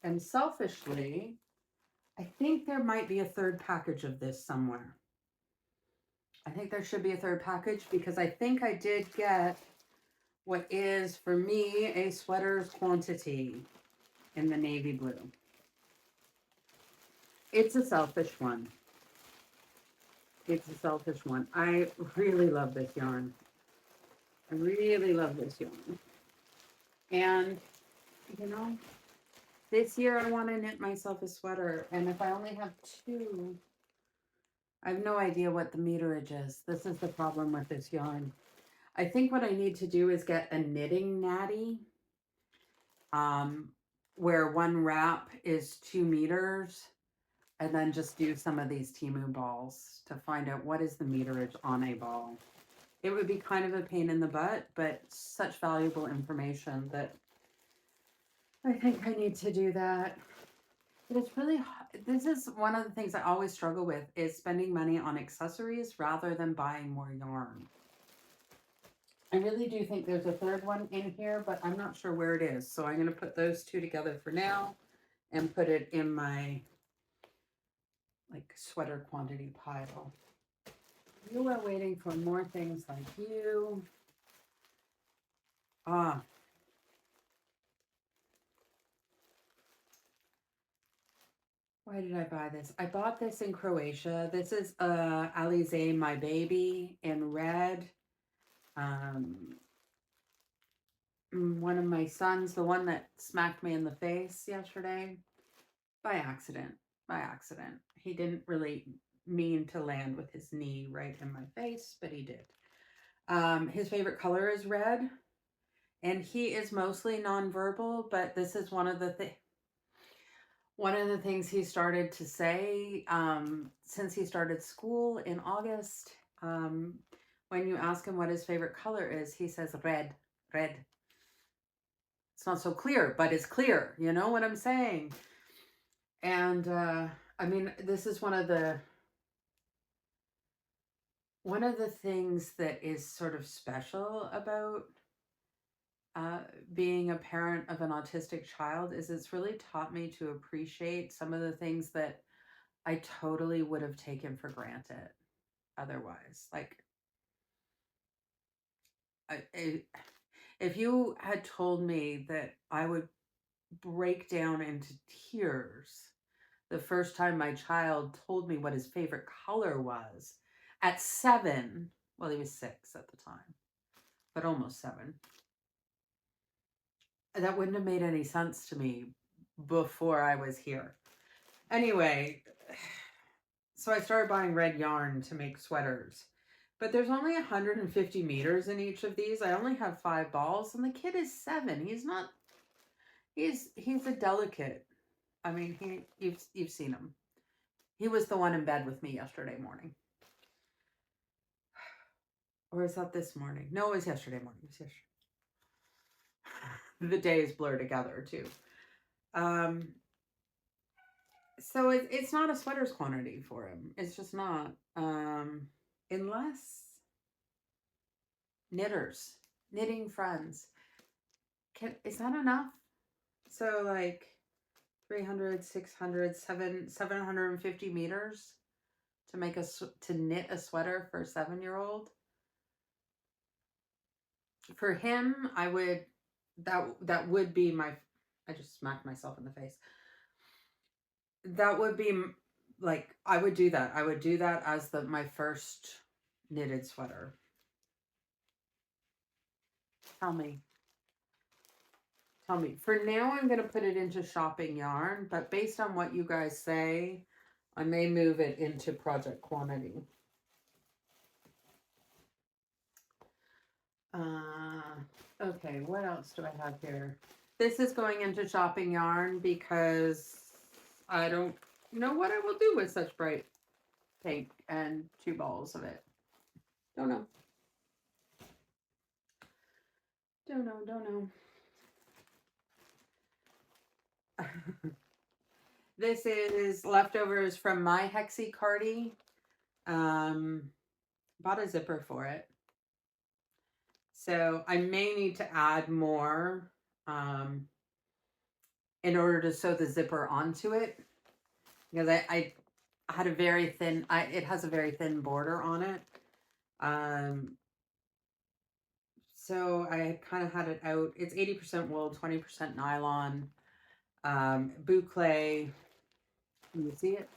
[SPEAKER 1] am selfishly, I think there might be a third package of this somewhere. I think there should be a third package, because I think I did get what is, for me, a sweater's quantity in the navy blue. It's a selfish one. It's a selfish one. I really love this yarn. I really love this yarn. And, you know, this year I want to knit myself a sweater. And if I only have two, I have no idea what the meterage is. This is the problem with this yarn. I think what I need to do is get a knitting natty, where one wrap is 2 meters, and then just do some of these Temu balls to find out what is the meterage on a ball. It would be kind of a pain in the butt, but such valuable information that I think I need to do that. But it's really, this is one of the things I always struggle with, is spending money on accessories rather than buying more yarn. I really do think there's a third one in here, but I'm not sure where it is. So I'm going to put those two together for now and put it in my sweater quantity pile. You are waiting for more things like you. Why did I buy this? I bought this in Croatia. This is Alize My Baby in red. One of my sons, the one that smacked me in the face yesterday, by accident. He didn't really mean to land with his knee right in my face, but he did. His favorite color is red, and he is mostly nonverbal, but this is one of the things he started to say since he started school in August. When you ask him what his favorite color is, he says red, red, It's not so clear, but it's clear. You know what I'm saying? And I mean, this is one of the things that is sort of special about being a parent of an autistic child is it's really taught me to appreciate some of the things that I totally would have taken for granted otherwise. Like, if you had told me that I would break down into tears the first time my child told me what his favorite color was at 7, well, he was 6 at the time, but almost 7. That wouldn't have made any sense to me before I was here. Anyway, so I started buying red yarn to make sweaters. But there's only 150 meters in each of these. I only have 5 balls, and the kid is 7. He's not. He's a delicate. I mean, you've seen him. He was the one in bed with me yesterday morning. Or is that this morning? No, it was yesterday morning. It was yesterday. The days blur together too. So it's not a sweaters quantity for him. It's just not. Unless knitting friends. Is that enough? So like 300, 600, 750 meters to knit a sweater for a 7-year-old. For him, I would, that would be my, I just smacked myself in the face. That would be like, I would do that. I would do that as my first knitted sweater. Tell me. For now, I'm going to put it into shopping yarn, but based on what you guys say, I may move it into project quantity. Okay, what else do I have here? This is going into shopping yarn because I don't know what I will do with such bright pink and 2 balls of it. Don't know. Don't know. This is leftovers from my Hexie Cardi. Bought a zipper for it. So I may need to add more in order to sew the zipper onto it. Because I had a very thin, it has a very thin border on it. So I kind of had it out. It's 80% wool, 20% nylon, boucle. Can you see it?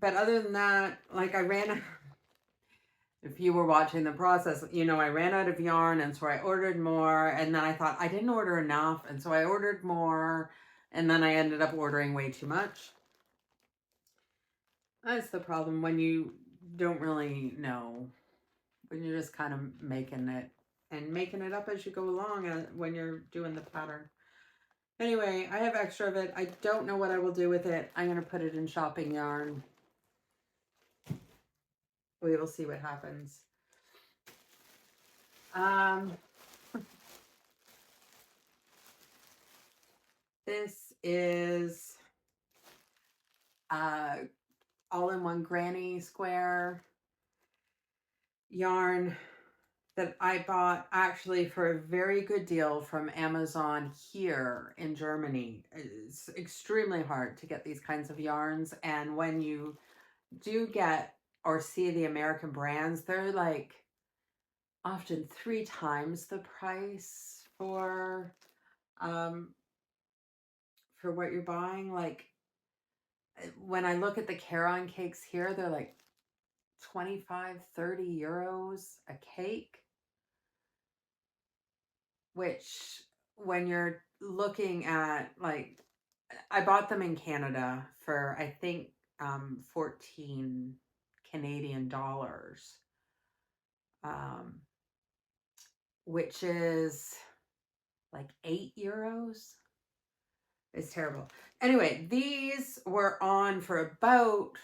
[SPEAKER 1] But other than that, like I ran, if you were watching the process, you know, I ran out of yarn, and so I ordered more, and then I thought I didn't order enough, and so I ordered more, and then I ended up ordering way too much. That's the problem when you don't really know, when you're just kind of making it up as you go along when you're doing the pattern. Anyway, I have extra of it. I don't know what I will do with it. I'm going to put it in shopping yarn. We will see what happens. This is all-in-one Granny Square yarn that I bought actually for a very good deal from Amazon here in Germany. It's extremely hard to get these kinds of yarns, and when you do get or see the American brands, they're like often 3 times the price for what you're buying. Like when I look at the Caron cakes here, they're like 25, 30 euros a cake, which when you're looking at, like, I bought them in Canada for, I think, 14 Canadian dollars, which is like 8 euros. It's terrible. Anyway, these were on for about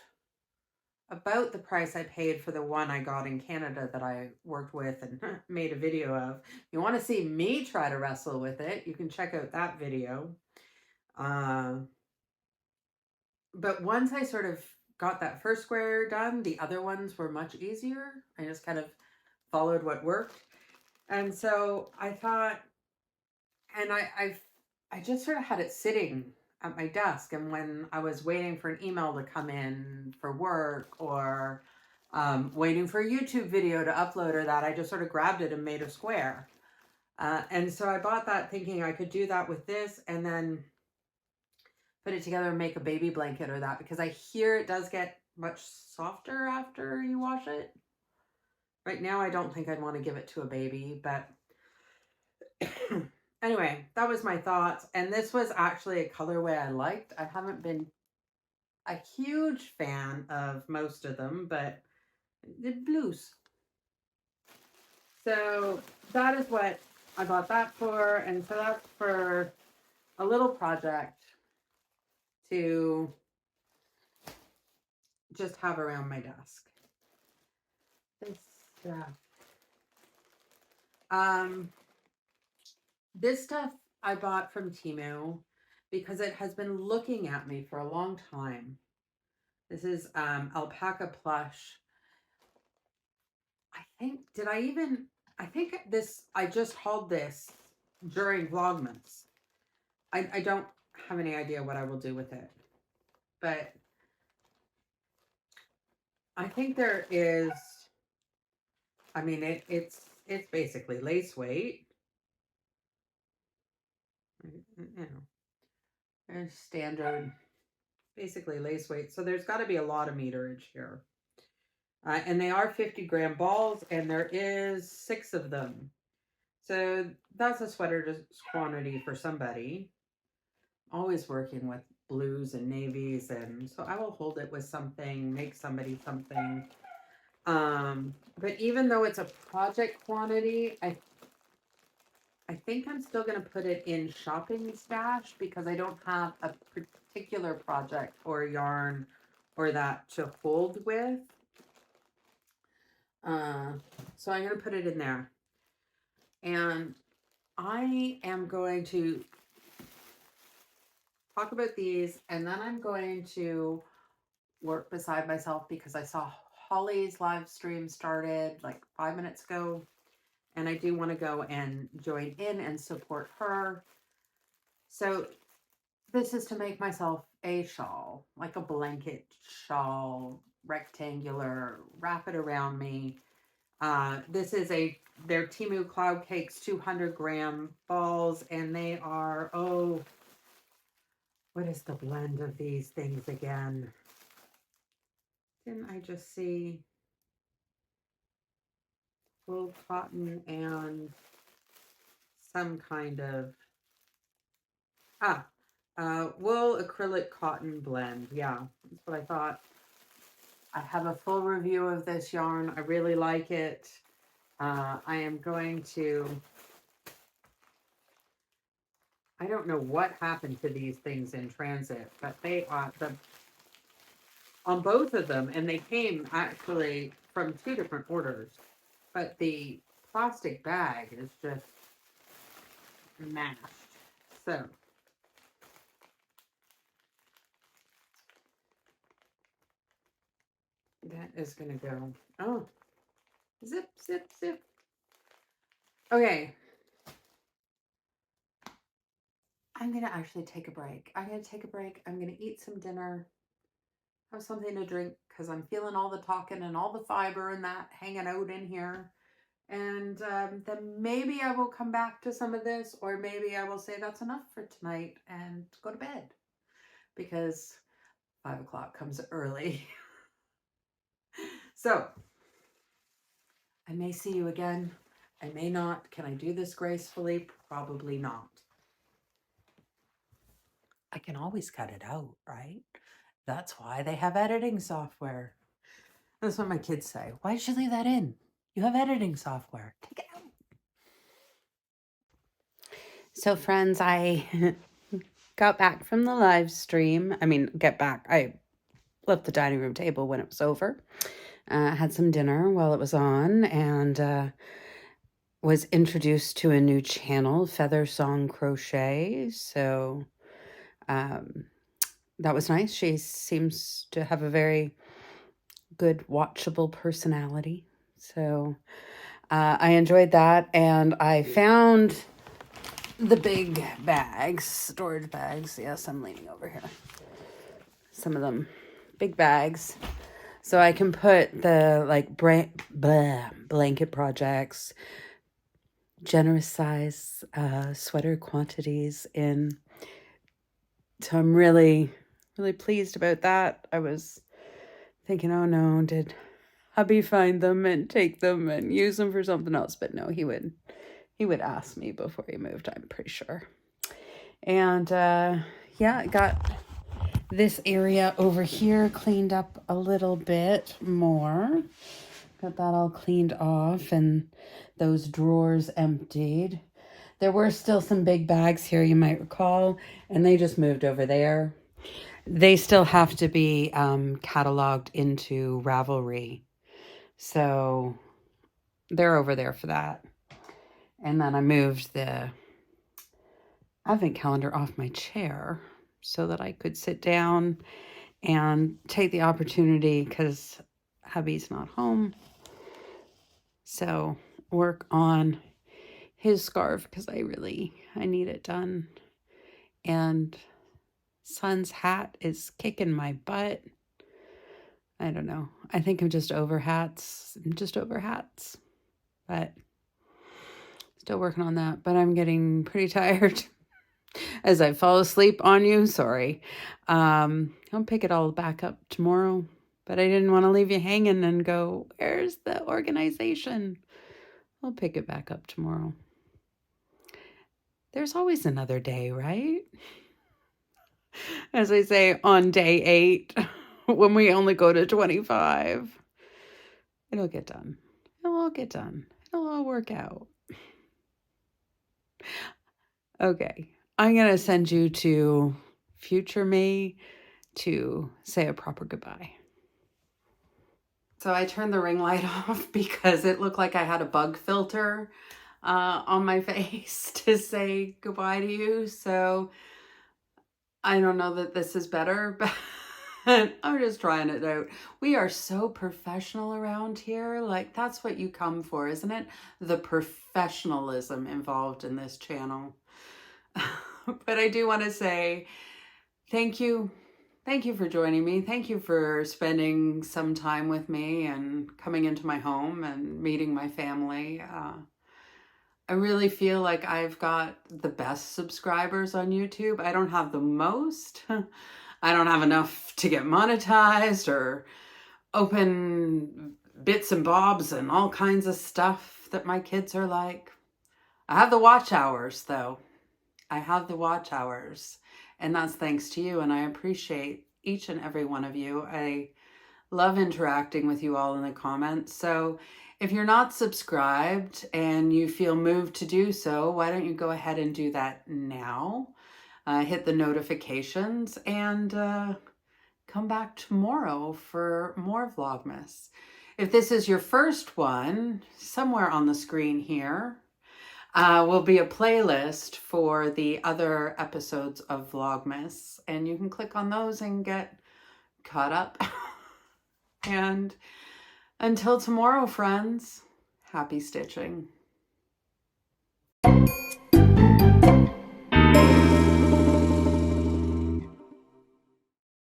[SPEAKER 1] about the price I paid for the one I got in Canada that I worked with and made a video of. If you want to see me try to wrestle with it, you can check out that video. But once I sort of got that first square done, the other ones were much easier. I just kind of followed what worked. And so I thought, and I just sort of had it sitting at my desk. And when I was waiting for an email to come in for work, or waiting for a YouTube video to upload or that, I just sort of grabbed it and made a square. And so I bought that thinking I could do that with this and then put it together and make a baby blanket or that, because I hear it does get much softer after you wash it. Right now, I don't think I'd want to give it to a baby, but anyway, that was my thoughts. And this was actually a colorway I liked. I haven't been a huge fan of most of them, but the blues. So that is what I bought that for. And so that's for a little project to just have around my desk. This stuff. This stuff I bought from Temu because it has been looking at me for a long time. This is alpaca plush. I think I just hauled this during Vlogmas. I don't have any idea what I will do with it, but I think there is, I mean, it's basically lace weight. You know, there's standard, basically lace weight. So there's got to be a lot of meterage here. And they are 50-gram balls, and there is 6 of them. So that's a sweater quantity for somebody. Always working with blues and navies, and so I will hold it with something, make somebody something. But even though it's a project quantity, I think I'm still going to put it in shopping stash because I don't have a particular project or yarn or that to hold with. So I'm going to put it in there. And I am going to talk about these, and then I'm going to work beside myself because I saw Holly's live stream started like 5 minutes ago. And I do want to go and join in and support her. So this is to make myself a shawl, like a blanket shawl, rectangular, wrap it around me. This is their Temu Cloud Cakes 200-gram balls, and they are, oh, what is the blend of these things again? Didn't I just see wool, cotton, and some kind of, wool, acrylic, cotton blend. Yeah, that's what I thought. I have a full review of this yarn. I really like it. I am going to, I don't know what happened to these things in transit, but they are on both of them, and they came actually from 2 different orders, but the plastic bag is just mashed. So that is going to go, oh, zip, zip, zip. Okay. I'm going to actually take a break. I'm going to take a break. I'm going to eat some dinner, have something to drink, because I'm feeling all the talking and all the fiber and that hanging out in here. And then maybe I will come back to some of this, or maybe I will say that's enough for tonight and go to bed, because 5 o'clock comes early. So I may see you again. I may not. Can I do this gracefully? Probably not. I can always cut it out, right? That's why they have editing software. That's what my kids say. Why did you leave that in? You have editing software. Take it out. So friends, I got back from the live stream. I mean, I left the dining room table when it was over. Had some dinner while it was on, and was introduced to a new channel, Feather Song Crochet. So that was nice. She seems to have a very good, watchable personality. So I enjoyed that, and I found the big bags, storage bags. Yes, I'm leaning over here. Some of them, big bags. So I can put the like blanket projects, generous size sweater quantities in. So I'm really, really pleased about that. I was thinking, oh no, did hubby find them and take them and use them for something else? But no, he would ask me before he moved, I'm pretty sure. And yeah, I got this area over here cleaned up a little bit more. Got that all cleaned off and those drawers emptied. There were still some big bags here, you might recall, and they just moved over there. They still have to be cataloged into Ravelry. So they're over there for that. And then I moved the advent calendar off my chair so that I could sit down and take the opportunity, because hubby's not home. So work on his scarf, because I need it done. And son's hat is kicking my butt. I don't know. I think I'm just over hats. But still working on that. But I'm getting pretty tired as I fall asleep on you. Sorry. I'll pick it all back up tomorrow. But I didn't want to leave you hanging and go, where's the organization? I'll pick it back up tomorrow. There's always another day, right? As I say, on day 8, when we only go to 25, it'll get done. It'll all get done. It'll all work out. Okay, I'm going to send you to future me to say a proper goodbye. So I turned the ring light off because it looked like I had a bug filter on my face to say goodbye to you. So I don't know that this is better, but I'm just trying it out. We are so professional around here. Like, that's what you come for, isn't it? The professionalism involved in this channel. But I do want to say thank you. Thank you for joining me. Thank you for spending some time with me and coming into my home and meeting my family. I really feel like I've got the best subscribers on YouTube. I don't have the most. I don't have enough to get monetized or open bits and bobs and all kinds of stuff that my kids are like. I have the watch hours, though. I have the watch hours, and that's thanks to you, and I appreciate each and every one of you. I love interacting with you all in the comments. So if you're not subscribed and you feel moved to do so, why don't you go ahead and do that now? Hit the notifications and come back tomorrow for more Vlogmas. If this is your first one, somewhere on the screen here will be a playlist for the other episodes of Vlogmas, and you can click on those and get caught up. And until tomorrow, friends, happy stitching.